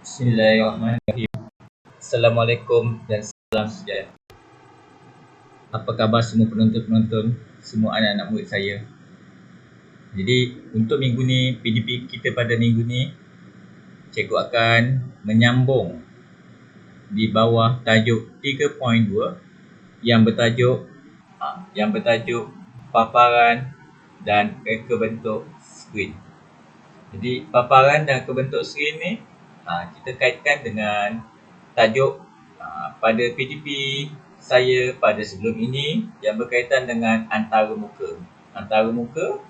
Bismillahirrahmanirrahim. Assalamualaikum dan salam sejahtera. Apa khabar semua penonton-penonton, semua anak-anak murid saya? Jadi untuk minggu ni, PDP kita pada minggu ni, cikgu akan menyambung di bawah tajuk 3.2 yang bertajuk paparan dan reka bentuk skrin. Jadi paparan dan reka bentuk skrin ni kita kaitkan dengan tajuk pada PDP saya pada sebelum ini yang berkaitan dengan antarmuka. Antarmuka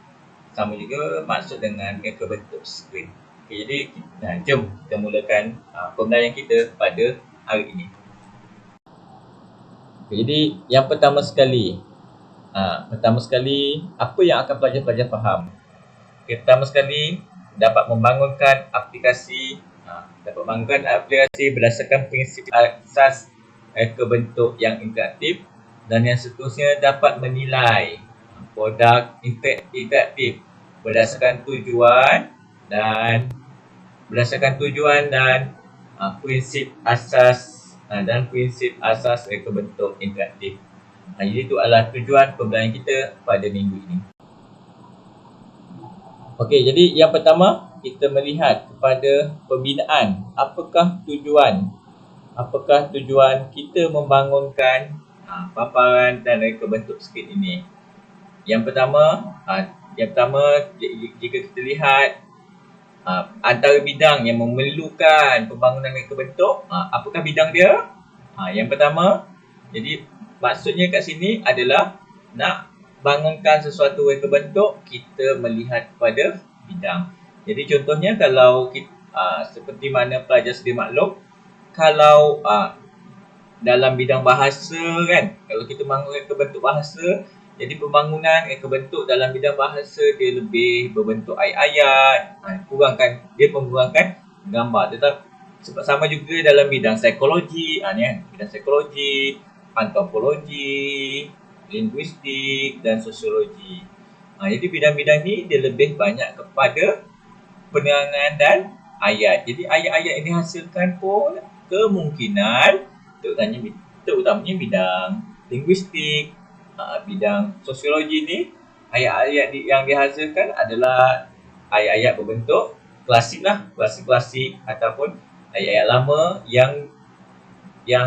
sama juga maksud dengan reka bentuk skrin. Okay, jadi jom kita mulakan pembelajaran kita pada hari ini. Okay, jadi yang pertama sekali apa yang akan pelajar-pelajar faham? Okay, pertama sekali dapat membangunkan aplikasi berdasarkan prinsip asas reka bentuk yang interaktif, dan yang seterusnya dapat menilai produk interaktif berdasarkan tujuan dan prinsip asas reka bentuk interaktif. Jadi itu adalah tujuan pembelajaran kita pada minggu ini. Okey, jadi yang pertama kita melihat kepada pembinaan. Apakah tujuan kita membangunkan paparan dan reka bentuk skrin ini? Yang pertama jika kita lihat antara bidang yang memerlukan pembangunan reka bentuk, apakah bidang dia? Yang pertama, jadi maksudnya kat sini adalah nak bangunkan sesuatu reka bentuk, kita melihat pada bidang. Jadi contohnya kalau kita, seperti mana pelajar sedia maklum, kalau dalam bidang bahasa kan, kalau kita bangun reka bentuk bahasa, jadi pembangunan reka bentuk dalam bidang bahasa dia lebih berbentuk ayat-ayat, mengurangkan gambar. Tetapi sama juga dalam bidang psikologi, bidang psikologi, antropologi, linguistik dan sosiologi. Jadi bidang-bidang ni dia lebih banyak kepada penerangan dan ayat. Jadi ayat-ayat yang dihasilkan pun kemungkinan terutamanya bidang linguistik, bidang sosiologi ni, ayat-ayat yang dihasilkan adalah ayat-ayat berbentuk klasik ataupun ayat-ayat lama yang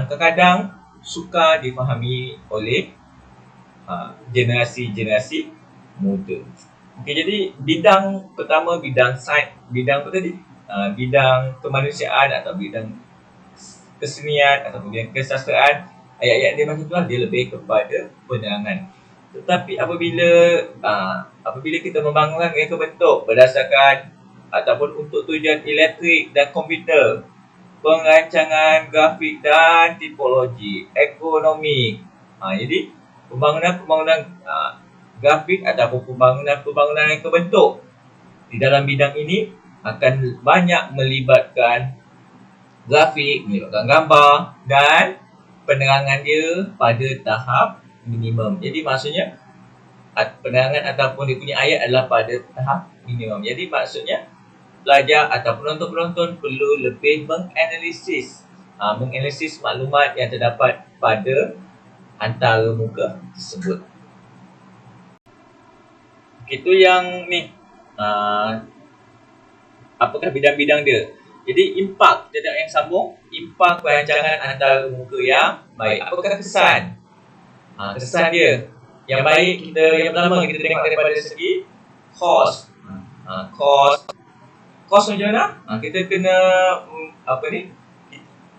kadang-kadang suka difahami oleh generasi muda. Okey, jadi bidang pertama, bidang kemanusiaan atau bidang kesenian atau bidang kesastraan, ayat-ayat dia macam itulah, dia lebih kepada penerangan. Tetapi apabila kita membangunkan reka bentuk berdasarkan ataupun untuk tujuan elektrik dan komputer, perancangan grafik dan tipologi, ekonomi, jadi pembangunan grafik ataupun pembangunan reka bentuk di dalam bidang ini akan banyak melibatkan grafik, melibatkan gambar dan penerangan dia pada tahap minimum. Jadi maksudnya penerangan ataupun dia punya ayat adalah pada tahap minimum. Jadi maksudnya pelajar atau penonton-penonton perlu lebih menganalisis maklumat yang terdapat pada antarmuka tersebut. Itu yang ni, apakah bidang-bidang dia. Jadi impak, kita tengok yang sambung, impak perancangan antarmuka yang baik. Apakah kesan? Kesan dia yang baik, yang pertama kita tengok daripada segi kos. Kos macam mana? Kita kena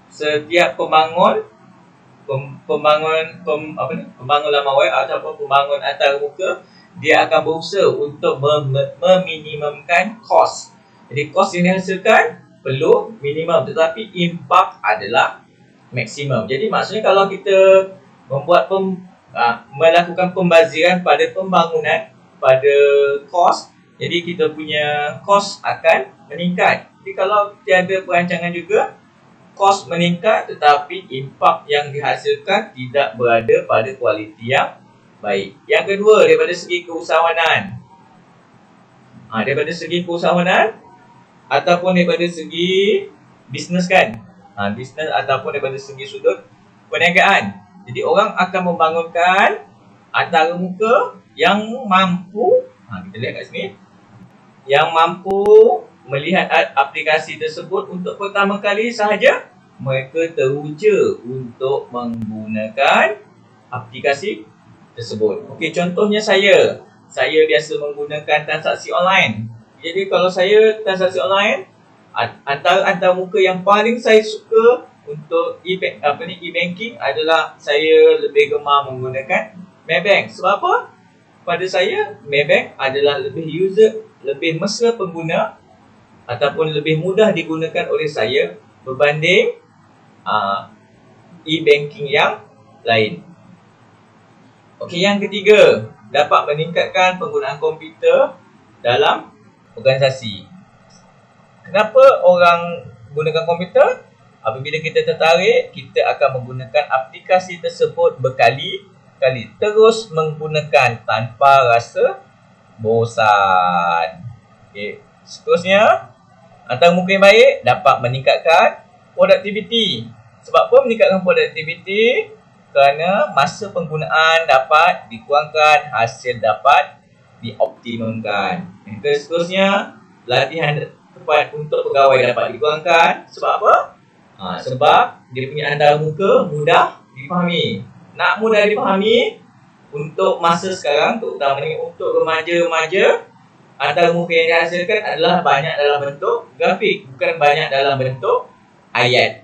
setiap pembangun laman web ataupun pembangun antarmuka, dia akan berusaha untuk meminimumkan kos. Jadi kos yang dihasilkan perlu minimum, tetapi impak adalah maksimum. Jadi maksudnya kalau kita melakukan pembaziran pada pembangunan, pada kos, jadi kita punya kos akan meningkat. Jadi kalau tiada perancangan juga, kos meningkat tetapi impak yang dihasilkan tidak berada pada kualiti yang baik. Yang kedua, daripada segi keusahawanan. Daripada segi keusahawanan ataupun daripada segi bisnes kan. Bisnes ataupun daripada segi sudut perniagaan. Jadi orang akan membangunkan antarmuka yang mampu, kita lihat kat sini, yang mampu melihat aplikasi tersebut untuk pertama kali sahaja. Mereka teruja untuk menggunakan aplikasi tersebut. Okey, contohnya saya biasa menggunakan transaksi online. Jadi kalau saya transaksi online, antara antarmuka yang paling saya suka untuk e-banking adalah saya lebih gemar menggunakan Maybank. Sebab apa? Pada saya, Maybank adalah lebih mesra pengguna ataupun lebih mudah digunakan oleh saya berbanding e-banking yang lain. Okey, yang ketiga, dapat meningkatkan penggunaan komputer dalam organisasi. Kenapa orang gunakan komputer? Apabila kita tertarik, kita akan menggunakan aplikasi tersebut berkali-kali. Terus menggunakan tanpa rasa bosan. Okey, seterusnya, antarmuka yang baik dapat meningkatkan produktiviti. Sebab apa meningkatkan produktiviti? Kerana masa penggunaan dapat dikurangkan, hasil dapat dioptimumkan. Yang seterusnya, latihan tepat untuk pegawai dapat dikurangkan. Sebab apa? Sebab dia punya antarmuka mudah difahami. Nak mudah difahami untuk masa sekarang, terutamanya untuk remaja-remaja, antarmuka yang dihasilkan adalah banyak dalam bentuk grafik, bukan banyak dalam bentuk ayat.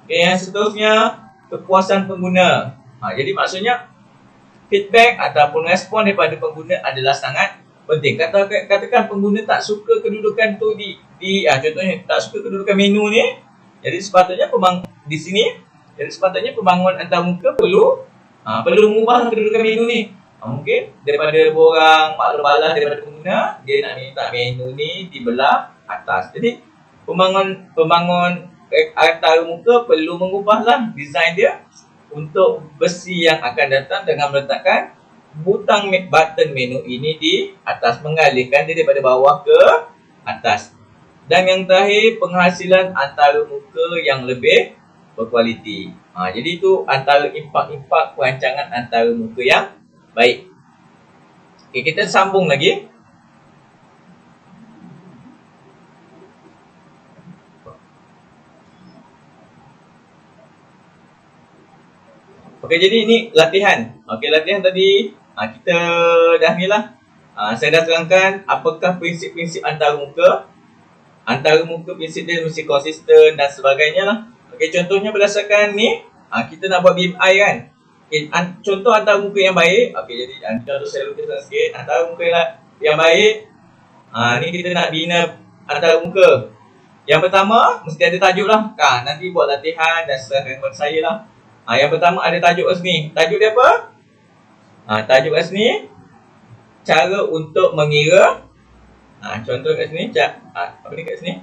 Okay, yang seterusnya, kepuasan pengguna. Jadi maksudnya feedback ataupun respon daripada pengguna adalah sangat penting. Katakan pengguna tak suka kedudukan tu contohnya tak suka kedudukan menu ni. Jadi sepatutnya di sini, jadi sepatutnya pembangun antarmuka perlu mengubah kedudukan menu ni. Mungkin daripada borang balas daripada pengguna, dia nak minta menu ni di belah atas. Jadi pembangun antarmuka perlu mengubahlah design dia untuk versi yang akan datang dengan meletakkan butang button menu ini di atas, mengalihkan dia daripada bawah ke atas. Dan yang terakhir, penghasilan antarmuka yang lebih berkualiti. Jadi itu antara impak-impak perancangan antarmuka yang baik. Okay, kita sambung lagi. Okey, jadi ini latihan. Okey, latihan tadi kita dah ni lah. Saya dah terangkan apakah prinsip-prinsip antarmuka. Antarmuka prinsip dia mesti konsisten dan sebagainya lah. Okey, contohnya berdasarkan ni, kita nak buat BMI kan. Okay, contoh antarmuka yang baik. Okey, jadi contoh saya lukiskan sikit. Antarmuka yang baik. Ni kita nak bina antarmuka. Yang pertama, mesti ada tajuk lah. Nanti buat latihan dan serahkan kepada saya lah. Yang pertama ada tajuk kat sini. Tajuk dia apa? Tajuk kat sini, cara untuk mengira. Contoh kat sini, apa ni kat sini?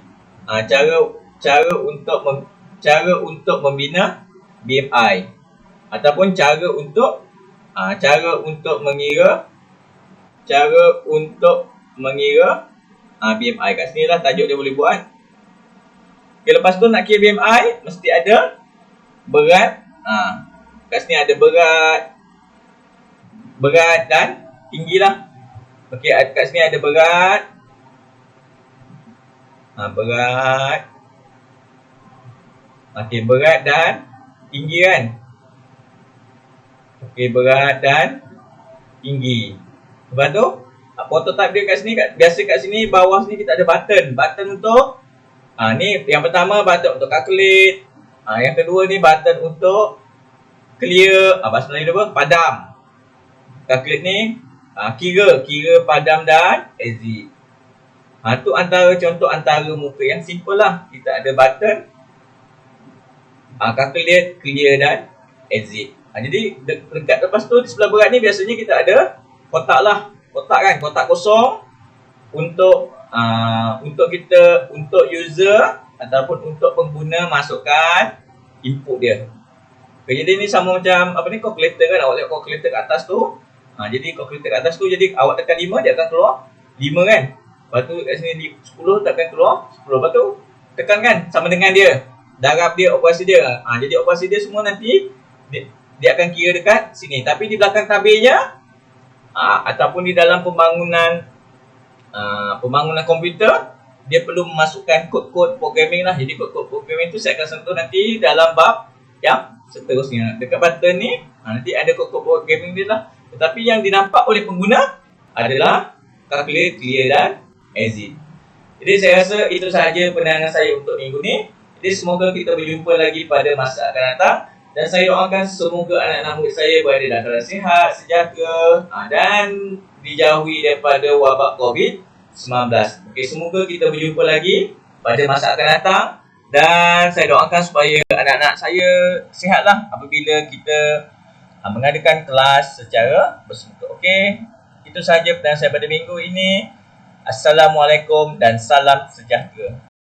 Cara untuk membina BMI ataupun cara untuk mengira BMI. Kat sini lah tajuk dia boleh buat. Okay, lepas tu nak kira BMI mesti ada berat. Kat sini ada berat dan tinggi lah. Okey, kat sini ada berat. Berat. Okey, berat dan tinggi kan. Okey, berat dan tinggi. Lepas tu, prototype dia kat sini, biasa kat sini bawah sini kita ada button. Button untuk ni yang pertama button untuk calculate. Yang kedua ni button untuk clear, bahasa Melayu apa? Padam. Calculate ni kira padam dan exit. Tu antara contoh antarmuka yang simple lah. Kita ada button calculate, clear dan exit. Jadi dekat lepas tu di sebelah berat ni biasanya kita ada kotak lah. Kotak kan, kotak kosong untuk user ataupun untuk pengguna masukkan input dia. Okay, jadi ni sama macam calculator kan. Awak tengok calculator kat atas tu. Jadi calculator kat atas tu, jadi awak tekan 5 dia akan keluar 5 kan. Lepas tu kat sini 10 tak akan keluar 10. Lepas tu tekankan sama dengan dia. Darab dia, operasi dia. Jadi operasi dia semua nanti dia akan kira dekat sini. Tapi di belakang tabirnya ataupun di dalam pembangunan komputer, dia perlu memasukkan kod-kod programming lah. Jadi kod-kod programming tu saya akan sentuh nanti dalam bab yang seterusnya. Dekat button ni nanti ada kod-kod programming dia lah. Tetapi yang dinampak oleh pengguna adalah calculate, clear dan exit. Jadi saya rasa itu sahaja penerangan saya untuk minggu ni. Jadi semoga kita berjumpa lagi pada masa akan datang. Dan saya doakan semoga anak-anak murid saya berada dalam keadaan sihat, sejahtera dan dijauhi daripada wabak COVID-19. Okey, semoga kita berjumpa lagi pada masa akan datang. Dan saya doakan supaya anak-anak saya sihatlah apabila kita mengadakan kelas secara bersemuka. Okey, itu sahaja penerangan saya pada minggu ini. Assalamualaikum dan salam sejahtera.